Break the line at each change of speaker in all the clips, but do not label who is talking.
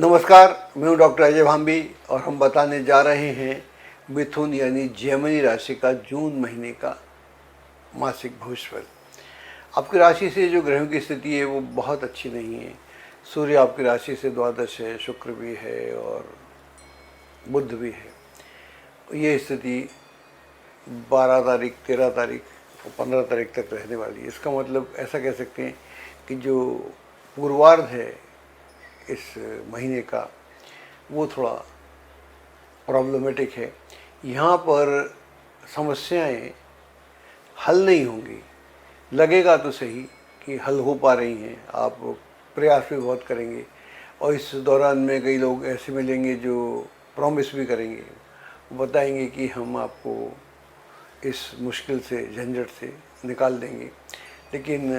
नमस्कार, मैं हूं डॉक्टर अजय भांबी और हम बताने जा रहे हैं मिथुन यानी जेमिनी राशि का जून महीने का मासिक भविष्यफल। आपकी राशि से जो ग्रहों की स्थिति है वो बहुत अच्छी नहीं है। सूर्य आपकी राशि से द्वादश है, शुक्र भी है और बुध भी है। ये स्थिति 12 तारीख, 13 तारीख और 15 तारीख तक रहने वाली है। इसका मतलब ऐसा कह सकते हैं कि जो पूर्वार्ध है इस महीने का वो थोड़ा प्रॉब्लमेटिक है। यहाँ पर समस्याएं हल नहीं होंगी। लगेगा तो सही कि हल हो पा रही हैं, आप प्रयास भी बहुत करेंगे और इस दौरान में कई लोग ऐसे मिलेंगे जो प्रॉमिस भी करेंगे, बताएंगे कि हम आपको इस मुश्किल से, झंझट से निकाल देंगे। लेकिन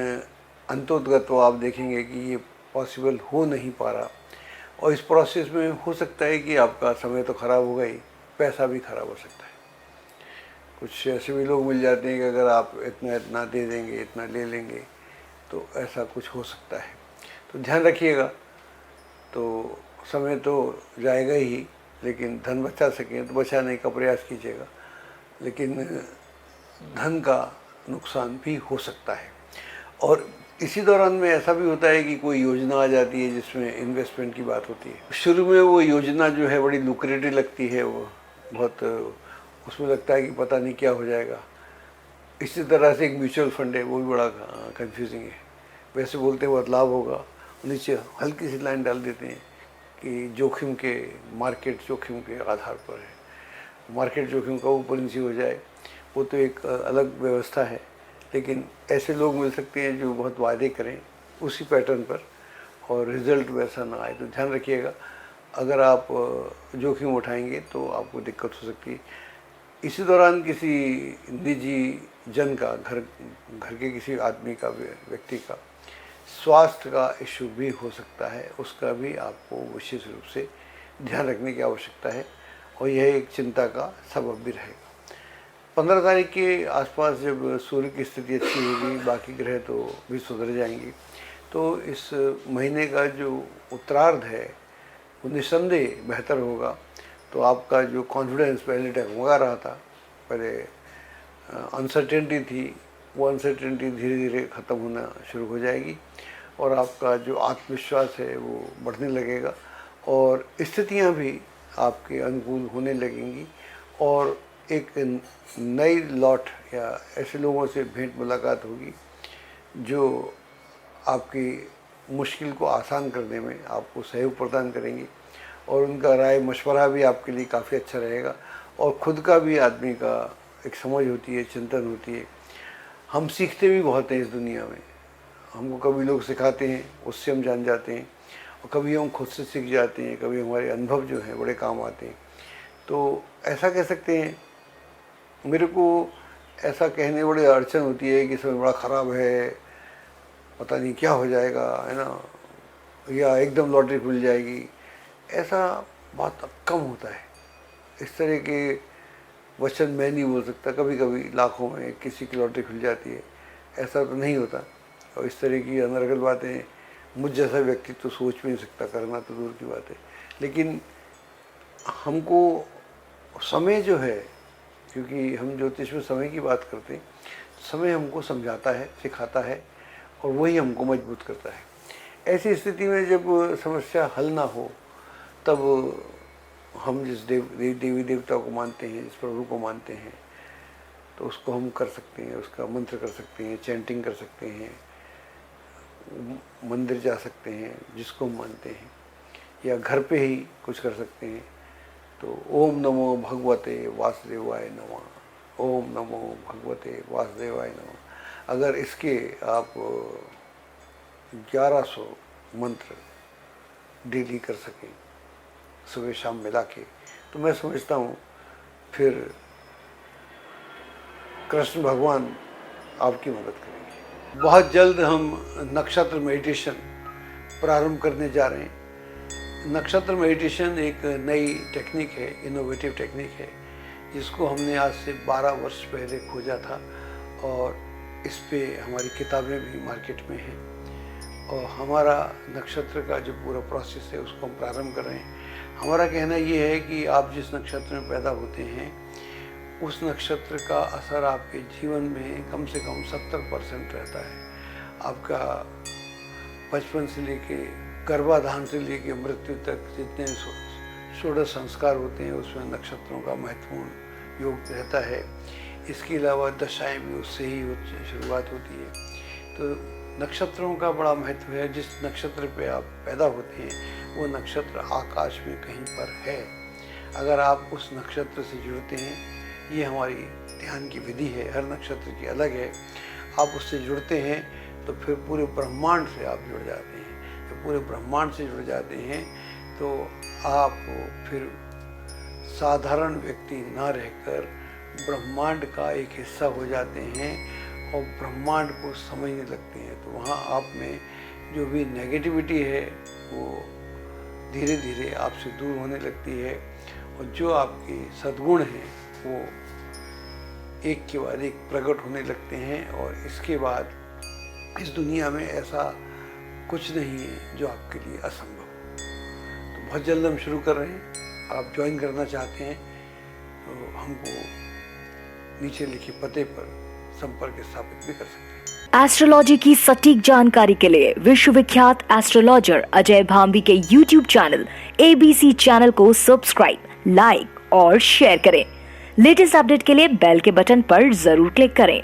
अंतोतगत तो आप देखेंगे कि ये पॉसिबल हो नहीं पा रहा और इस प्रोसेस में हो सकता है कि आपका समय तो ख़राब होगा ही, पैसा भी ख़राब हो सकता है। कुछ ऐसे भी लोग मिल जाते हैं कि अगर आप इतना इतना दे देंगे, इतना ले लेंगे, तो ऐसा कुछ हो सकता है। तो ध्यान रखिएगा। तो समय तो जाएगा ही, लेकिन धन बचा सकें तो बचाने का प्रयास कीजिएगा। लेकिन धन का नुकसान भी हो सकता है। और इसी दौरान में ऐसा भी होता है कि कोई योजना आ जाती है जिसमें इन्वेस्टमेंट की बात होती है। शुरू में वो योजना जो है बड़ी लुक्रेटिव लगती है, वो बहुत उसमें लगता है कि पता नहीं क्या हो जाएगा। इसी तरह से एक म्यूचुअल फंड है, वो भी बड़ा कंफ्यूजिंग है। वैसे बोलते हैं बहुत लाभ होगा, नीचे हल्की सी लाइन डाल देते हैं कि जोखिम के, मार्केट जोखिम के आधार पर है। मार्केट जोखिम का ऊपर नीचे हो जाए वो तो एक अलग व्यवस्था है। लेकिन ऐसे लोग मिल सकते हैं जो बहुत वादे करें उसी पैटर्न पर और रिज़ल्ट वैसा ना आए। तो ध्यान रखिएगा, अगर आप जोखिम उठाएंगे तो आपको दिक्कत हो सकती है। इसी दौरान किसी निजी जन का, घर के किसी आदमी का, व्यक्ति का स्वास्थ्य का इशू भी हो सकता है। उसका भी आपको विशेष रूप से ध्यान रखने की आवश्यकता है और यह एक चिंता का सबब भी रहेगा। 15 तारीख के आसपास जब सूर्य की स्थिति अच्छी होगी, बाकी ग्रह तो भी सुधर जाएंगे, तो इस महीने का जो उत्तरार्ध है वो निस्संदेह बेहतर होगा। तो आपका जो कॉन्फिडेंस पहले डगमगा रहा था, पहले अनसर्टेनिटी थी, वो अनसर्टेनिटी धीरे धीरे ख़त्म होना शुरू हो जाएगी और आपका जो आत्मविश्वास है वो बढ़ने लगेगा और स्थितियां भी आपके अनुकूल होने लगेंगी और एक नई लौट या ऐसे लोगों से भेंट मुलाकात होगी जो आपकी मुश्किल को आसान करने में आपको सहयोग प्रदान करेंगी और उनका राय मशवरा भी आपके लिए काफ़ी अच्छा रहेगा और ख़ुद का भी आदमी का एक समझ होती है, चिंतन होती है। हम सीखते भी बहुत हैं इस दुनिया में। हमको कभी लोग सिखाते हैं, उससे हम जान जाते हैं और कभी हम खुद से सीख जाते हैं, कभी हमारे अनुभव जो हैं बड़े काम आते हैं। तो ऐसा कह सकते हैं, मेरे को ऐसा कहने बड़ी अड़चन होती है कि समय बड़ा ख़राब है, पता नहीं क्या हो जाएगा, है ना, या एकदम लॉटरी खुल जाएगी, ऐसा बहुत कम होता है। इस तरह के वचन मैं नहीं बोल सकता। कभी कभी लाखों में किसी की लॉटरी खुल जाती है, ऐसा तो नहीं होता। और इस तरह की अनर्गल बातें मुझ जैसा व्यक्ति तो सोच भी नहीं सकता, करना तो दूर की बात है। लेकिन हमको समय जो है, क्योंकि हम ज्योतिष में समय की बात करते हैं, समय हमको समझाता है, सिखाता है और वही हमको मजबूत करता है। ऐसी स्थिति में जब समस्या हल ना हो, तब हम जिस देवी देवता को मानते हैं, जिस प्रभु को मानते हैं, तो उसको हम कर सकते हैं, उसका मंत्र कर सकते हैं, चैंटिंग कर सकते हैं, मंदिर जा सकते हैं जिसको हम मानते हैं, या घर पे ही कुछ कर सकते हैं। तो ओम नमो भगवते वासुदेवाय नमः, ओम नमो भगवते वासुदेवाय नमः। अगर इसके आप 1100 मंत्र डेली कर सकें, सुबह शाम मिला के, तो मैं समझता हूँ फिर कृष्ण भगवान आपकी मदद करेंगे। बहुत जल्द हम नक्षत्र मेडिटेशन प्रारंभ करने जा रहे हैं। नक्षत्र मेडिटेशन एक नई टेक्निक है, इनोवेटिव टेक्निक है, जिसको हमने आज से 12 वर्ष पहले खोजा था और इस पे हमारी किताबें भी मार्केट में हैं और हमारा नक्षत्र का जो पूरा प्रोसेस है उसको हम प्रारंभ कर रहे हैं। हमारा कहना ये है कि आप जिस नक्षत्र में पैदा होते हैं उस नक्षत्र का असर आपके जीवन में कम से कम 70% रहता है। आपका बचपन से लेके गर्भाधान से लेके मृत्यु तक जितने षोडश संस्कार होते हैं उसमें नक्षत्रों का महत्वपूर्ण योग रहता है। इसके अलावा दशाएं भी उससे ही शुरुआत होती है। तो नक्षत्रों का बड़ा महत्व है। जिस नक्षत्र पे आप पैदा होते हैं वो नक्षत्र आकाश में कहीं पर है। अगर आप उस नक्षत्र से जुड़ते हैं, ये हमारी ध्यान की विधि है, हर नक्षत्र की अलग है। आप उससे जुड़ते हैं तो फिर पूरे ब्रह्मांड से आप जुड़ जाते हैं। जब पूरे ब्रह्मांड से जुड़ जाते हैं तो आप फिर साधारण व्यक्ति ना रहकर ब्रह्मांड का एक हिस्सा हो जाते हैं और ब्रह्मांड को समझने लगते हैं। तो वहाँ आप में जो भी नेगेटिविटी है वो धीरे धीरे आपसे दूर होने लगती है और जो आपके सद्गुण हैं वो एक के बाद एक प्रकट होने लगते हैं। और इसके बाद इस दुनिया में ऐसा कुछ नहीं है जो आपके लिए असंभव हो। तो बहुत जल्द हम शुरू कर रहे हैं। आप ज्वाइन करना चाहते हैं तो हमको नीचे लिखे पते पर संपर्क स्थापित भी कर सकते हैं।
एस्ट्रोलॉजी की सटीक जानकारी के लिए विश्वविख्यात एस्ट्रोलॉजर अजय भांबी के YouTube चैनल ABC चैनल को सब्सक्राइब, लाइक और शेयर करें। लेटेस्ट अपडेट के लिए बेल के बटन पर जरूर क्लिक करें।